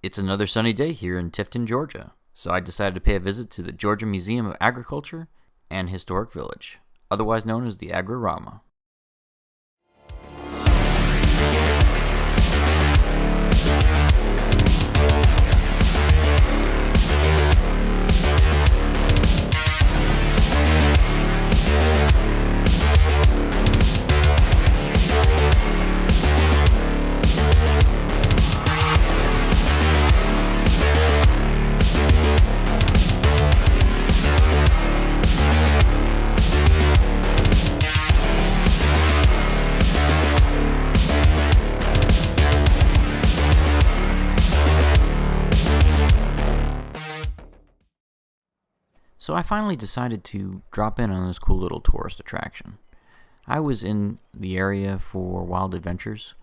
It's another sunny day here in Tifton, Georgia, so I decided to pay a visit to the Georgia Museum of Agriculture and Historic Village, otherwise known as the Agrirama. So I finally decided to drop in on this cool little tourist attraction. I was in the area for Wild Adventures.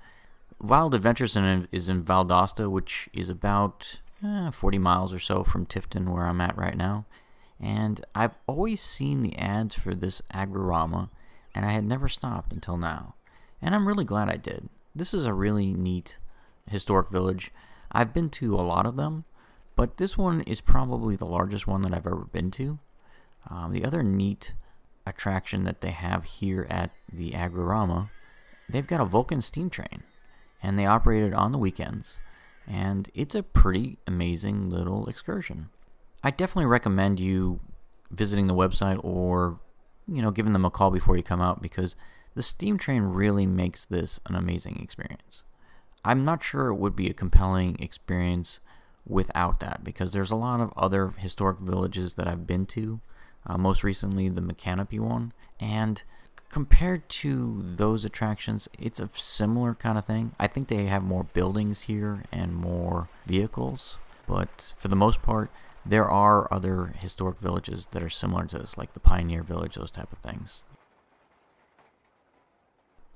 Wild Adventures is in Valdosta, which is about 40 miles or so from Tifton, where I'm at right now. And I've always seen the ads for this Agrirama, and I had never stopped until now. And I'm really glad I did. This is a really neat historic village. I've been to a lot of them, but this one is probably the largest one that I've ever been to. The other neat attraction that they have here at the Agrirama, they've got a Vulcan Steam Train, and they operate it on the weekends, and it's a pretty amazing little excursion. I definitely recommend you visiting the website or, giving them a call before you come out, because the steam train really makes this an amazing experience. I'm not sure it would be a compelling experience without that, because there's a lot of other historic villages that I've been to, most recently the Mechanipe one, and compared to those attractions, it's a similar kind of thing. I think they have more buildings here and more vehicles, but for the most part, there are other historic villages that are similar to this, like the Pioneer Village, those type of things.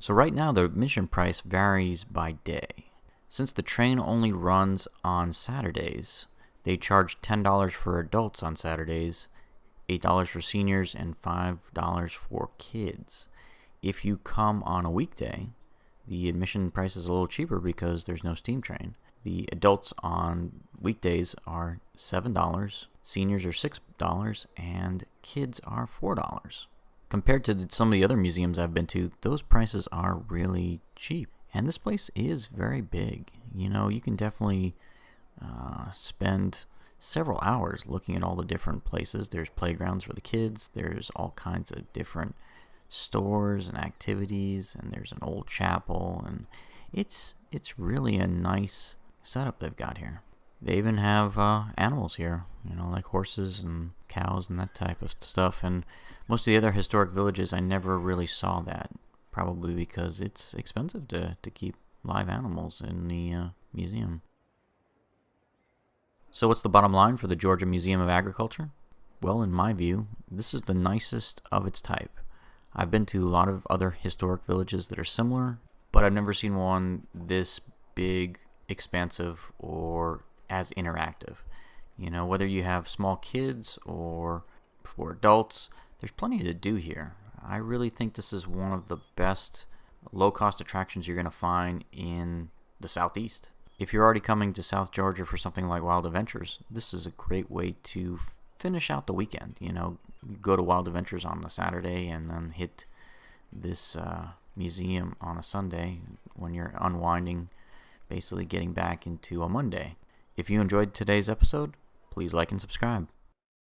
So right now, the admission price varies by day. Since the train only runs on Saturdays, they charge $10 for adults on Saturdays, $8 for seniors, and $5 for kids. If you come on a weekday, the admission price is a little cheaper because there's no steam train. The adults on weekdays are $7, seniors are $6, and kids are $4. Compared to some of the other museums I've been to, those prices are really cheap. And this place is very big. You can definitely spend several hours looking at all the different places. There's playgrounds for the kids. There's all kinds of different stores and activities. And there's an old chapel. And it's really a nice setup they've got here. They even have animals here, like horses and cows and that type of stuff. And most of the other historic villages, I never really saw that. Probably because it's expensive to keep live animals in the museum. So what's the bottom line for the Georgia Museum of Agriculture? Well, in my view, this is the nicest of its type. I've been to a lot of other historic villages that are similar, but I've never seen one this big, expansive, or as interactive. Whether you have small kids or for adults, there's plenty to do here. I really think this is one of the best low-cost attractions you're going to find in the Southeast. If you're already coming to South Georgia for something like Wild Adventures, this is a great way to finish out the weekend. Go to Wild Adventures on the Saturday and then hit this museum on a Sunday when you're unwinding, basically getting back into a Monday. If you enjoyed today's episode, please like and subscribe.